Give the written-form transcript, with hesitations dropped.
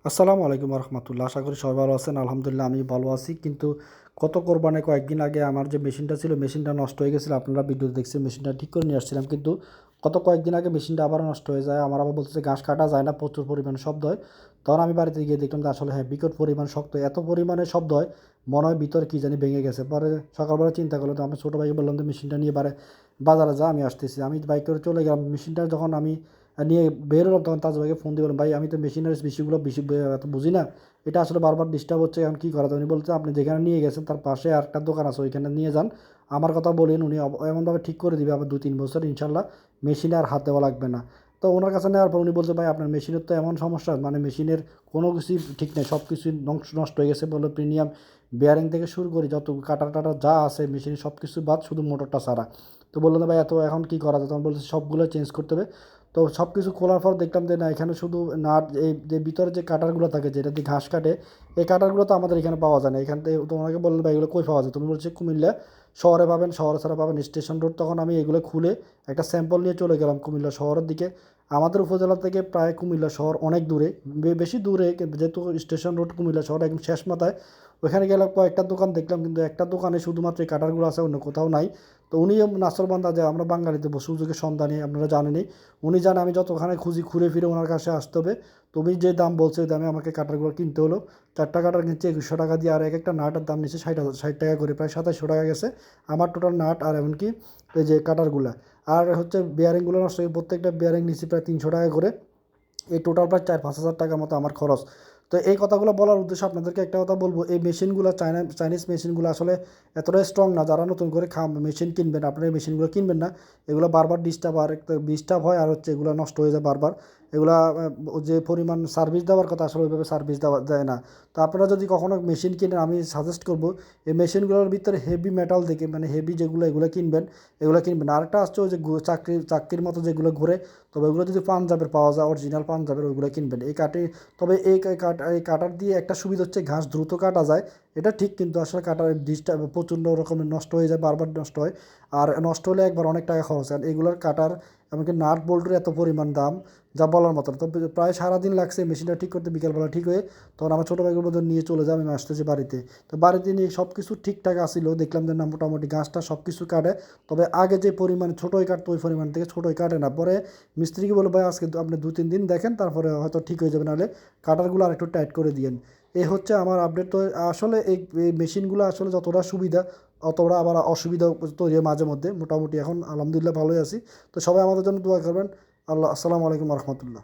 আসসালামু আলাইকুম রহমতুল্লাহ। আশা করি সবাই ভালো আছেন। আলহামদুলিল্লাহ আমি ভালো আছি। কিন্তু গত কোরবানে কয়েকদিন আগে আমার যে মেশিনটা ছিল, মেশিনটা নষ্ট হয়ে গেছিলো। আপনারা ভিডিও দেখছেন, মেশিনটা ঠিক করে নিয়ে আসছিলাম, কিন্তু গত কয়েকদিন আগে মেশিনটা আবার নষ্ট হয়ে যায়। আমার আবার বলতেছে ঘাস কাটা যায় না, প্রচুর পরিমাণে শব্দ হয়। তখন আমি বাড়িতে গিয়ে দেখলাম যে আসলে হ্যাঁ, বিকট পরিমাণ শক্ত, এত পরিমাণে শব্দ হয় মনে হয় ভিতরে কী জানি ভেঙে গেছে। পরে সকালবেলা চিন্তা করলাম, তো আমার ছোটো ভাইকে বললাম যে মেশিনটা নিয়ে বাজারে যা, আমি আসতেছি। আমি বাইক করে চলে গেলাম। মেশিনটা যখন আমি নিয়ে বের হলাম, তখন তাজ ভাইকে ফোন দিয়ে বললাম, ভাই আমি তো মেশিনের বিষয়গুলো বেশি এত বুঝি না, এটা আসলে বারবার ডিস্টার্ব হচ্ছে, এখন কী করা যায়? উনি বলছে আপনি যেখানে নিয়ে গেছেন তার পাশে আর একটা দোকান আছে, ওইখানে নিয়ে যান, আমার কথা বলেন, উনি এমনভাবে ঠিক করে দিবে আবার 2-3 বছর ইনশাল্লাহ মেশিনে আর হাত দেওয়া লাগবে না। তো ওনার কাছে নেওয়ার পর উনি বলছে, ভাই আপনার মেশিনের তো এমন সমস্যা, মানে মেশিনের কোনো কিছুই ঠিক নেই, সব কিছুই নষ্ট হয়ে গেছে। বললো প্রিমিয়াম বেয়ারিং থেকে শুরু করি যত কাটার টাটার যা আছে মেশিনের সব কিছু বাদ, শুধু মোটরটা ছাড়া। তো বললো না ভাই এত এখন কী করা যায়? তখন বলছে সবগুলো চেঞ্জ করতে হবে। তো সব কিছু খোলার পর দেখলাম যে না, এখানে শুধু নাট, এই যে ভিতরে যে কাটারগুলো থাকে যেটা দিয়ে ঘাস কাটে, এই কাটারগুলো তো আমাদের এখানে পাওয়া যায় না। এখান থেকে তোমাকে বললো ভাই এগুলো কই পাওয়া যায়? তুমি বলছে কুমিল্লা শহরে পাবেন, শহরে ছাড়া পাবেন স্টেশন রোড। তখন আমি এগুলো খুলে একটা স্যাম্পল নিয়ে চলে গেলাম কুমিল্লা শহরের দিকে। আমাদের উপজেলা থেকে প্রায় কুমিল্লা শহর অনেক দূরে, বেশি দূরে, যেহেতু স্টেশন রোড কুমিল্লা শহর একদম শেষ মাথায়। ওখানে গেলাম, কয়েকটা দোকান দেখলাম, কিন্তু একটা দোকানে শুধুমাত্র এই কাটারগুলো আছে, অন্য কোথাও নাই। তো উনিও নাসরবান্দা, যে আমরা বাঙালিতে সুযোগের সন্ধানে, আপনারা জানেনই, উনি জানে আমি যতখানে খুঁজি ঘুরে ফিরে ওনার কাছে আসতে হবে। তুমি যে দাম বলছে ওই দামে আমাকে কাটারগুলো কিনতে হলো। 4টা কাটার কিনছে 2100 টাকা দিয়ে, আর এক একটা নাটের দাম নিচ্ছে 60 টাকা করে, প্রায় 2700 টাকা গেছে আমার টোটাল নাট, আর এমনকি এই যে কাটারগুলা। আর হচ্ছে বেয়ারিংগুলো নষ্ট হয়ে, প্রত্যেকটা বেয়ারিং নিচ্ছি প্রায় 300 টাকা করে। এই টোটাল প্রায় 4-5 হাজার টাকার মতো আমার খরচ। তো এই কথাগুলো বলার উদ্দেশ্যে আপনাদেরকে একটা কথা বলবো, এই মেশিনগুলো চাইনিজ মেশিনগুলো আসলে এতটাই স্ট্রং না। যারা নতুন করে মেশিন কিনবেন, আপনারা এই মেশিনগুলো কিনবেন না। এগুলো বারবার ডিস্টার্ব হয়, আর হচ্ছে এগুলো নষ্ট হয়ে যায় বারবার। এগুলা যে পরিমাণ সার্ভিস দেওয়ার কথা আসলে ওইভাবে সার্ভিস দেয় না। তো আপনারা যদি কখনও মেশিন কিনেন, আমি সাজেস্ট করবো এই মেশিনগুলোর ভিতরে হেভি মেটাল দেখে, মানে হেভি যেগুলো, এগুলো কিনবেন। এগুলো কিনবেন। আরেকটা আসছে ওই যে চাকরির মতো যেগুলো ঘুরে, তবে ওগুলো যদি পাঞ্জাবের পাওয়া যায়, অরিজিনাল পাঞ্জাবের, ওইগুলো কিনবেন। তবে এই কাটার দিয়ে একটা সুবিধা হচ্ছে ঘাস দ্রুত কাটা যায়, এটা ঠিক, কিন্তু আসলে কাটার ডিস্টার্ব প্রচণ্ড রকমের নষ্ট হয়ে যায়, বারবার নষ্ট হয়। আর নষ্ট হলে একবার অনেক টাকা খরচ হয়। আর এগুলোর কাটার এমনকি নাট বোল্টের এত পরিমাণ দাম, যা বলার মতো না। তো প্রায় সারাদিন লাগছে মেশিনটা ঠিক করতে, বিকেলবেলা ঠিক হয়ে তখন আমার ছোটো ভাইগুলোর মধ্যে নিয়ে চলে যাই, আমি আসতেছি বাড়িতে। তো বাড়িতে নিয়ে সব কিছু ঠিকঠাক আসিল, দেখলাম যে না মোটামুটি ঘাসটা সব কিছু কাটে। তবে আগে যে পরিমাণ ছোটোই কাটতো ওই পরিমাণ থেকে ছোটোই কাটে না। পরে মিস্ত্রিকে বলবো ভাই আজকে আপনি 2-3 দিন দেখেন, তারপরে হয়তো ঠিক হয়ে যাবে, নাহলে কাটারগুলো আর একটু টাইট করে দিয়েন। এই হচ্ছে আমার আপডেট। তো আসলে এই মেশিনগুলো আসলে যতটা সুবিধা অতটা আবার অসুবিধা তৈরি হয় মাঝে মধ্যে। মোটামুটি এখন আলহামদুলিল্লাহ ভালোই আছি। তো সবাই আমাদের জন্য দোয়া করবেন। আসসালামু আলাইকুম রহমতুল্লাহ।